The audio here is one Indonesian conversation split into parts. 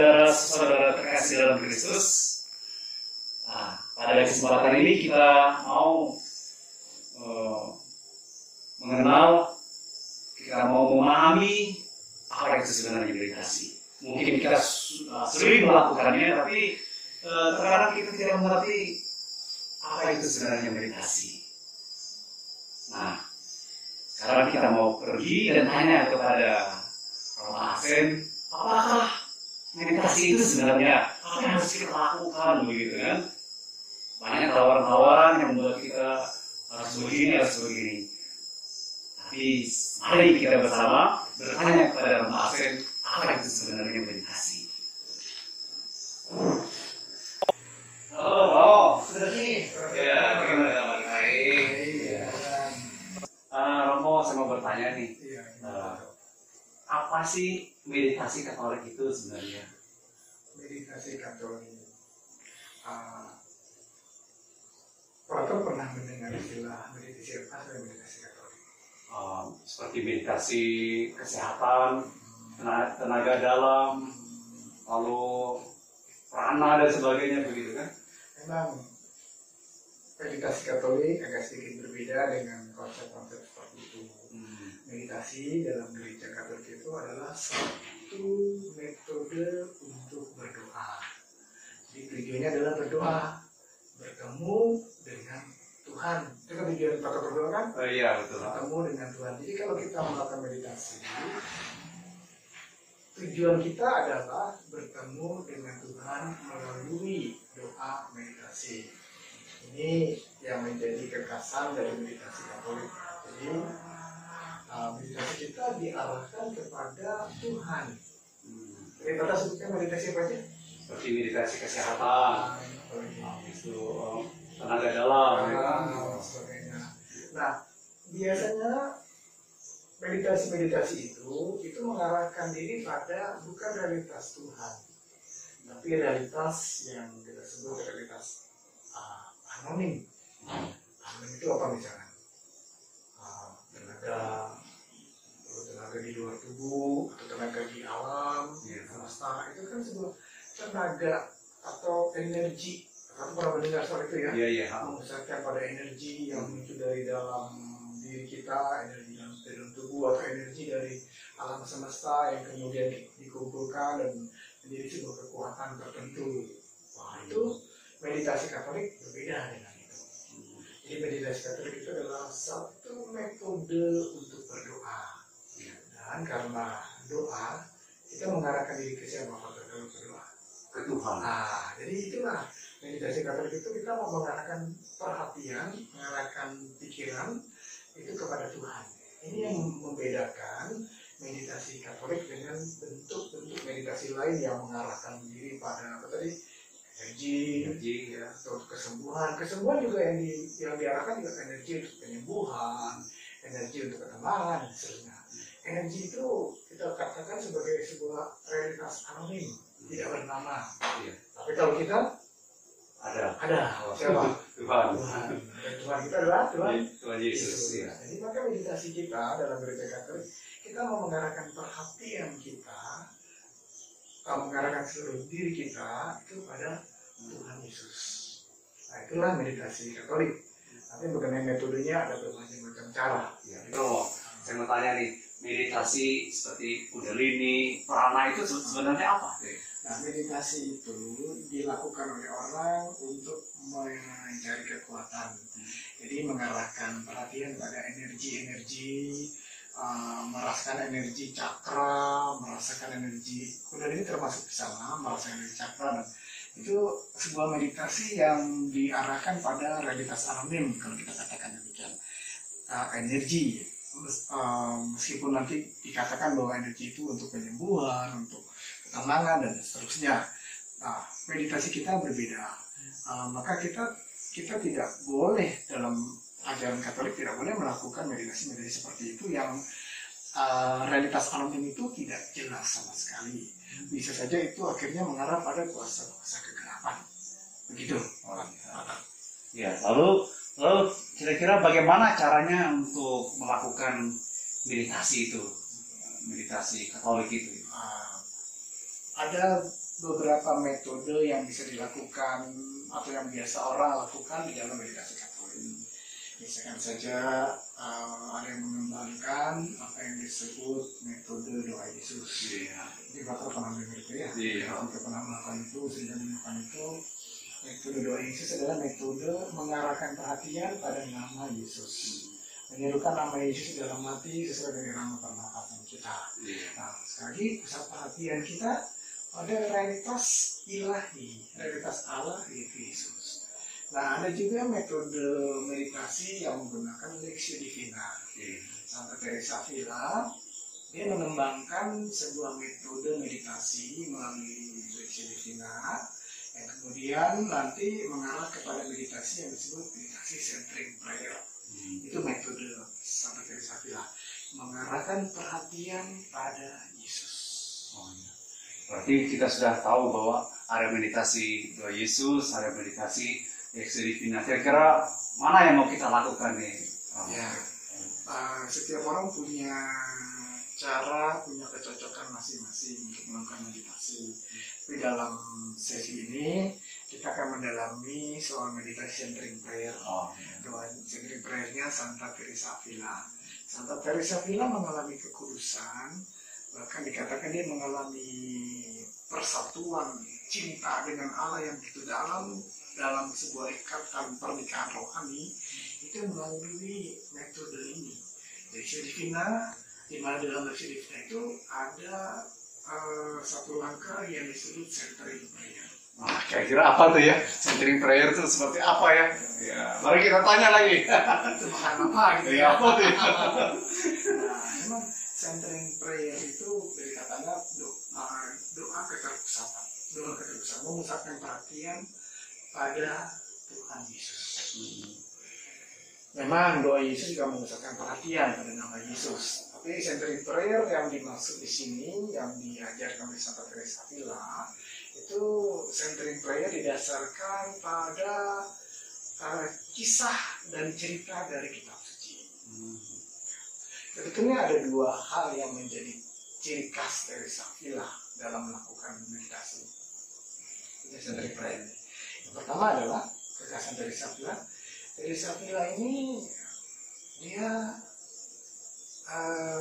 saudara-saudara terkasih dalam Kristus, pada kesempatan ini kita mau mengenal, kita mau memahami apa itu sebenarnya meditasi. Mungkin kita sering melakukannya, tapi terkadang kita tidak mengerti apa itu sebenarnya meditasi. Nah, sekarang kita mau pergi dan tanya kepada Romo Asen, apakah meditasi itu sebenarnya apa yang harus kita lakukan, begitu kan? Banyak tawaran-tawaran yang membuat kita harus begini, harus begini. Tapi mari kita bersama bertanya kepada Romo Asen, apa itu sebenarnya meditasi? Halo, sudah nih? Ya, bagaimana kabar? Baik. Romo, saya mau bertanya nih. Apa sih meditasi Katolik itu sebenarnya? Meditasi Katolik. Plato pernah mendengar istilah meditasi apa? Meditasi Katolik. Seperti meditasi kesehatan, tenaga dalam, lalu prana dan sebagainya, begitu kan? Memang meditasi Katolik agak sedikit berbeda dengan konsep-konsep seperti itu. Meditasi dalam gereja Katolik itu adalah satu metode untuk berdoa. Jadi tujuannya adalah berdoa, bertemu dengan Tuhan. Itu kan tujuan kita berdoa kan? Iya, betul. Bertemu dengan Tuhan. Jadi kalau kita melakukan meditasi, tujuan kita adalah bertemu dengan Tuhan melalui doa meditasi. Ini yang menjadi kekasan dari meditasi Katolik. Jadi meditasi kita diarahkan kepada Tuhan. Jadi kita sebutkan meditasi apa aja? Seperti meditasi kesehatan, itu tenaga dalam, sebagainya. Nah, biasanya meditasi itu mengarahkan diri pada bukan realitas Tuhan, tapi realitas yang kita sebut realitas anonim. Anonim itu apa misalnya? Tenaga di luar tubuh atau tenaga di alam semesta, itu kan sebuah tenaga atau energi. Kamu pernah mendengar soal itu ya? Iya. Memusatkan pada energi yang muncul dari dalam diri kita, energi dalam tubuh atau energi dari alam semesta yang kemudian dikumpulkan dan menjadi sebuah kekuatan tertentu. Wah, itu meditasi Katolik berbeda dengan itu. Jadi meditasi Katolik itu adalah satu metode untuk berdoa. Dan karena doa, kita mengarahkan diri ke siapa kalau berdoa? Ke Tuhan. Jadi itulah meditasi Katolik itu, kita mau mengarahkan perhatian, mengarahkan pikiran itu kepada Tuhan. Ini yang membedakan meditasi Katolik dengan bentuk-bentuk meditasi lain yang mengarahkan diri pada apa tadi? Energi ya, atau kesembuhan. Kesembuhan juga yang diarahkan juga energi untuk penyembuhan, energi untuk ketenangan dan seterusnya. Energi itu kita katakan sebagai sebuah realitas anonim, tidak bernama. Tapi kalau kita ada. Siapa? Tuhan. Tuhan kita adalah Tuhan Yesus. Ya. Jadi maka meditasi kita dalam gereja Katolik, kita mau mengarahkan perhatian kita, mengarahkan seluruh diri kita itu pada Tuhan Yesus. Nah, itulah meditasi Katolik. Tapi mengenai metodenya ada berbagai macam cara. Saya mau tanya nih, meditasi seperti Kundalini, prana itu sebenarnya apa? Nah, meditasi itu dilakukan oleh orang untuk mencari kekuatan. Jadi mengarahkan perhatian pada energi-energi, merasakan energi cakra, merasakan energi Kundalini termasuk di sana, merasakan energi cakra. Dan itu sebuah meditasi yang diarahkan pada realitas anonim, kalau kita katakan demikian. Energi, meskipun nanti dikatakan bahwa energi itu untuk penyembuhan, untuk ketenangan dan seterusnya. Nah, meditasi kita berbeda. Maka kita tidak boleh dalam ajaran Katolik tidak boleh melakukan meditasi seperti itu yang realitas anonim itu tidak jelas sama sekali. Bisa saja itu akhirnya mengarah pada kuasa-kuasa kegelapan. Begitu. Ya, lalu kira-kira bagaimana caranya untuk melakukan meditasi itu, meditasi Katolik itu? Ada beberapa metode yang bisa dilakukan atau yang biasa orang lakukan di dalam meditasi Katolik. Misalkan saja ada yang mengembangkan apa yang disebut metode doa Yesus. Jadi Bapak pernah dengar itu ya? Kita pernah melakukan itu, sehingga melakukan itu. Metode doa Yesus adalah metode mengarahkan perhatian pada nama Yesus. Menyerukan nama Yesus dalam hati sesuai dengan nama pernapasan kita. Nah, sekali lagi pusat perhatian kita pada realitas ilahi, realitas Allah yaitu Yesus. Nah, ada juga metode meditasi yang menggunakan Lectio Divina. Santa Teresa Avila, dia mengembangkan sebuah metode meditasi melalui Lectio Divina yang kemudian nanti mengarah kepada meditasi yang disebut meditasi centering prayer. Itu metode Santa Teresa Avila, mengarahkan perhatian pada Yesus. Berarti kita sudah tahu bahwa ada meditasi doa Yesus, ada meditasi Lectio Divina. Kira-kira mana yang mau kita lakukan nih? Ya, setiap orang punya cara, punya kecocokan masing-masing untuk melakukan meditasi. Tapi dalam sesi ini kita akan mendalami soal meditasi centering prayer. Doa centering prayer-nya Santa Teresa Avila. Santa Teresa Avila mengalami kekudusan, bahkan dikatakan dia mengalami persatuan cinta dengan Allah yang begitu dalam sebuah ikatan pernikahan rohani, itu melalui metode ini. Lectio Divina, di mana dalam Lectio Divina itu ada satu langkah yang disebut centering prayer. Nah, kira-kira apa tuh ya? Centering prayer itu seperti apa ya? Ya, mari kita tanya lagi. Itu bahan apa gitu ya? Apa tuh? Nah, memang centering prayer itu dari katanya doa keterpusatan. Doa keterpusatan, memusatkan perhatian pada Tuhan Yesus. Memang doa Yesus juga memusatkan perhatian pada nama Yesus. Tapi centering prayer yang dimaksud di sini, yang diajarkan oleh Santa Teresa Avila, itu centering prayer didasarkan pada kisah dan cerita dari kitab suci. Sebetulnya ada dua hal yang menjadi ciri khas Teresa Avila dalam melakukan meditasi. Itu centering prayer. Yang pertama adalah kekhasan Teresa Avila. Teresa Avila ini dia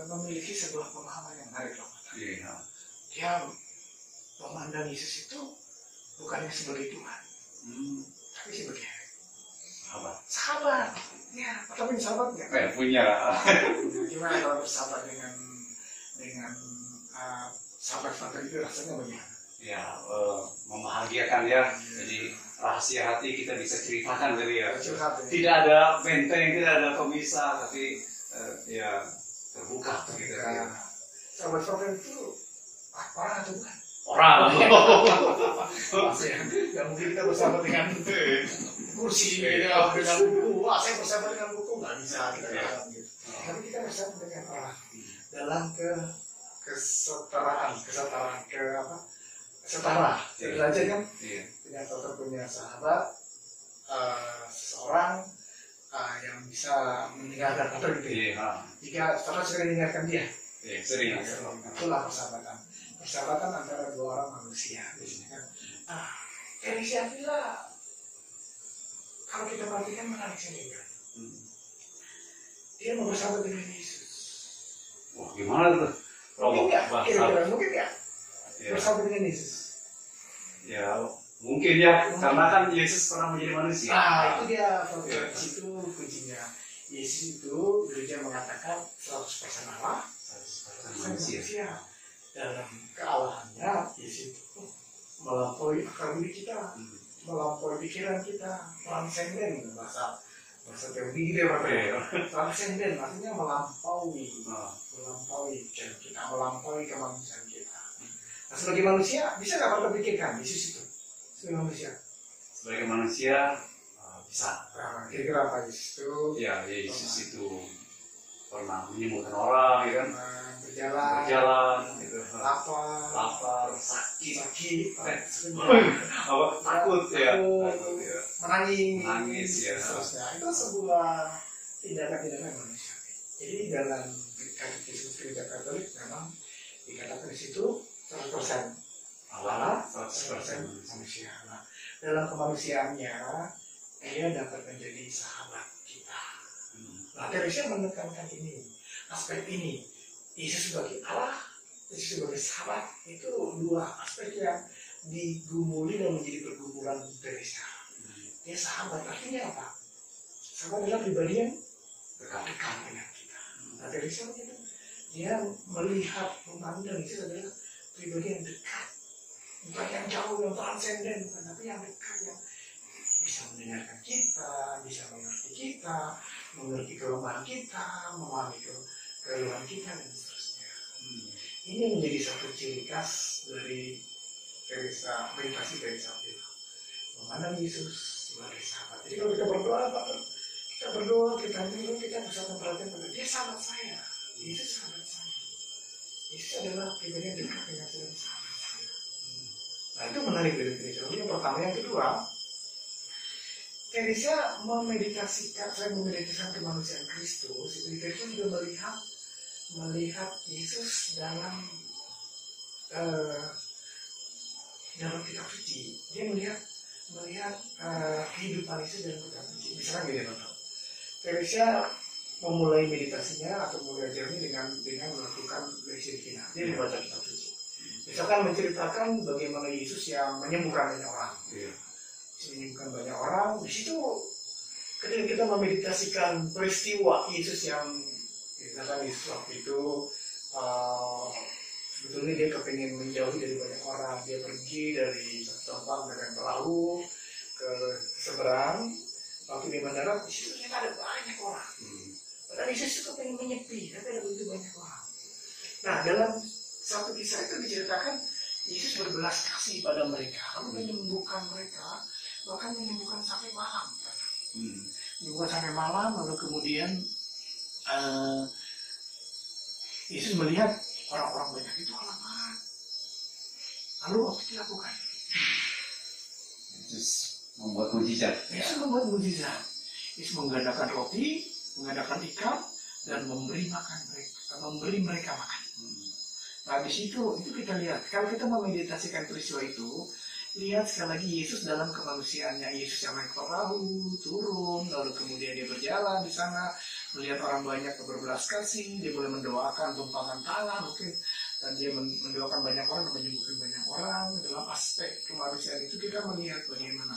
memiliki sebuah pemahaman yang menarik loh. Dia memandang Yesus itu bukannya sebagai Tuhan, tapi sebagai sahabat. Ya, tapi sahabat nggak? Punya. Gimana kalau bersahabat dengan sahabat itu rasanya bagaimana? Ya, membahagiakan ya. Jadi rahasia hati kita bisa ceritakan dari ya. Tidak ada benteng, tidak ada pemisah, tapi ya terbuka gitu ya. Sahabat itu orang atau bukan? Orang. Ya mungkin kita bersahabat dengan kursi, dengan buku. Wah, saya bersahabat dengan buku, nggak bisa kita gitu. Tapi kita bersahabat dengan orang dalam kesetaraan, setara. Jadi belajar kan, punya sahabat, seseorang yang bisa mendengarkan atau gitu. Jika setelah sering mendengarkan dia, sering. Itulah persahabatan. Persahabatan antara dua orang manusia. Biasanya kan, Teresa Avila, kalau kita perhatikan menarik sekali kan. Dia mau bersahabat dengan Yesus. Wah, gimana tuh? Mungkin nggak? Mungkin nggak? Bersahabat dengan Yesus. Ya, mungkin ya, karena kan Yesus pernah menjadi manusia. Nah, itu dia, di situ kuncinya. Yesus itu, gereja mengatakan 100% Allah, 100% manusia. Dalam kealahannya, Yesus itu melampaui akal budi kita, melampaui pikiran kita, transenden bahasa teologi dia berarti. Transenden artinya melampaui pikiran kita, melampaui kemanusiaan kita. Nah, sebagai manusia, bisa nggak kita pikirkan Yesus itu? Sebagai manusia bisa. Kira-kira apa Yesus itu? Ya, Yesus itu pernah menyembuhkan orang, ya kan? Berjalan, gitu. Lapar, sakit, takut ya, menangis ya. Itu sebuah tindakan manusia. Jadi dalam katekismus gereja Katolik memang dikatakan di situ 100% Allah, 100% 100% manusia. Nah, dalam kemanusiaannya dia dapat menjadi sahabat kita. Nah, Teresa menekankan ini, aspek ini. Yesus sebagai Allah, Yesus sebagai sahabat, itu dua aspek yang digumuli dan menjadi pergumulan Teresa. Dia sahabat, artinya apa? Sahabat adalah pribadi yang dekat dengan kita. Nah, Teresa begitu. Dia melihat, memandang Yesus adalah pribadi yang dekat, bukan yang jauh, yang transenden, tapi yang dekat, yang bisa mendengarkan kita, bisa mengerti kita, mengerti kelemahan kita, memahami keluhan kita, dan seterusnya. Ini menjadi satu ciri khas dari Teresa, meditasi Teresa Avila. Memandang Yesus sebagai sahabat. Jadi kalau kita berdoa, kita minum, kita bisa memperhatikan pada dia sahabat saya, Yesus sahabat saya. Yesus adalah pribadi yang dekat dengan sahabat saya. Nah, itu menarik dari Teresa. Yang pertama, yang kedua, Teresa memeditasikan kemanusiaan Kristus. Itu Teresa juga melihat Yesus dalam kitab suci. Dia melihat kehidupan Yesus dalam kitab suci. Misalnya gini, Teresa memulai meditasinya atau mulai ajarnya dengan melakukan leksia. Dia membaca kitab suci. Misalkan menceritakan bagaimana Yesus yang menyembuhkan banyak orang. Menyembuhkan banyak orang. Di situ ketika kita memeditasikan peristiwa Yesus yang misalkan Yesus waktu itu sebetulnya dia kepengen menjauhi dari banyak orang. Dia pergi dari satu tempat dengan perahu ke seberang. Waktu di bandara, di situ ternyata ada banyak orang. Padahal Yesus itu kepengen menyepi, tapi ada begitu banyak orang. Nah, dalam satu kisah itu diceritakan Yesus berbelas kasih pada mereka, lalu menyembuhkan mereka, bahkan menyembuhkan sampai malam. Menyembuhkan sampai malam, lalu kemudian Yesus melihat orang-orang banyak itu kelaparan. Lalu apa yang dilakukan? Yesus membuat mujizat. Yesus membuat mujizat. Yesus menggandakan roti, mengadakan ikan, dan memberi mereka makan. Nah, di situ itu kita lihat, kalau kita memeditasikan peristiwa itu, lihat sekali lagi Yesus dalam kemanusiaannya. Yesus yang naik perahu, turun, lalu kemudian dia berjalan di sana, melihat orang banyak berbelas kasih, dia boleh mendoakan tumpangan tangan, mungkin, dan dia mendoakan banyak orang, menyembuhkan banyak orang. Dalam aspek kemanusiaan itu kita melihat bagaimana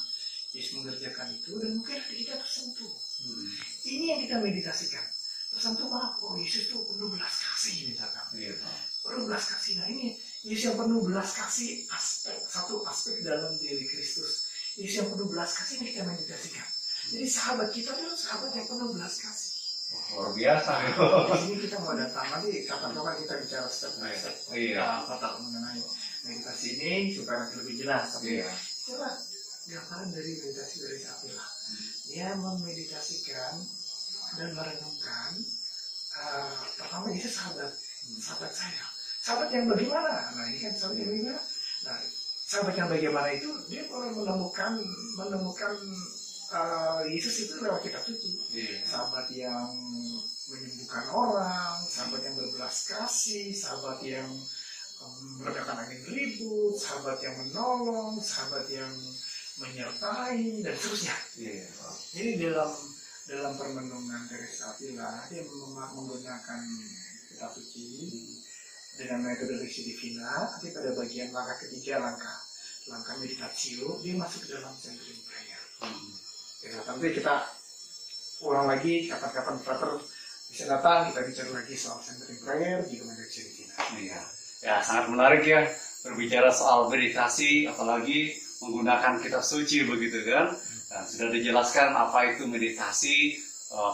Yesus mengerjakan itu, dan mungkin hati kita tersentuh. Ini yang kita meditasikan. Tersentuh apa? Oh, Yesus itu penuh belas kasih misalkan. Penuh belas kasih. Nah, ini Yesus yang penuh belas kasih, satu aspek dalam diri Kristus. Yesus yang penuh belas kasih ini kita meditasikan. Jadi sahabat kita adalah sahabat yang penuh belas kasih. Luar biasa. Di sini kita mau datang nanti kapan-kapan kita bicara step by step. Kata mengenai meditasi ini supaya nanti lebih jelas. Tapi coba gambaran dari meditasi dari Avila. Dia memeditasikan dan merenungkan pertama Yesus sahabat saya. Sahabat yang bagaimana? Nah, ini kan sahabat yang bagaimana? Nah, sahabat yang bagaimana itu dia mulai menemukan Yesus itu lewat kitab suci. Sahabat yang menyembuhkan orang, sahabat yang berbelas kasih, sahabat yang meredakan angin ribut, sahabat yang menolong, sahabat yang menyertai, dan seterusnya. Jadi dalam permenungan Teresa Avila, dia menggunakan kitab suci dengan metode Lectio Divina. Tapi pada bagian langkah ketiga, langkah meditatio, dia masuk ke dalam centering prayer. Ya, nanti kita ulang lagi, kapan-kapan Frater bisa datang, kita bicara lagi soal centering prayer di Lectio Divina. Ya, sangat menarik ya berbicara soal meditasi, apalagi menggunakan kitab suci begitu kan. Dan sudah dijelaskan apa itu meditasi,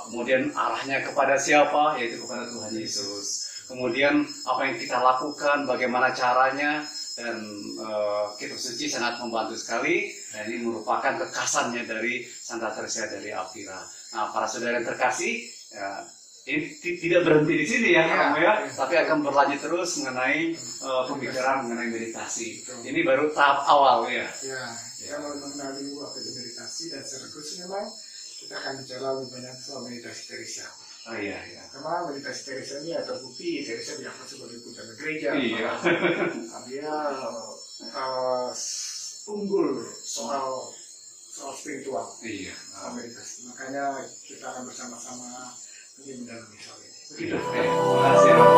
kemudian arahnya kepada siapa, yaitu kepada Tuhan Yesus. Kemudian apa yang kita lakukan, bagaimana caranya, dan kitab suci sangat membantu sekali. Dan ini merupakan kekhasannya dari Santa Teresa dari Avila. Nah, para saudara yang terkasih, ini tidak berhenti di sini ya, tapi akan berlanjut terus mengenai pembicaraan mengenai meditasi. Ini baru tahap awal ya. Kita mau mengenal dulu apa itu meditasi, dan secara khusus memang kita akan bicara lebih banyak soal meditasi Teresa. Karena meditasi Teresa ini terbukti Teresa diangkat sebagai putana gereja. Dia unggul soal spiritual, Iya. soal meditasi. Makanya kita akan bersama-sama nanti mendalami soal ini. Begitu. Terima kasih.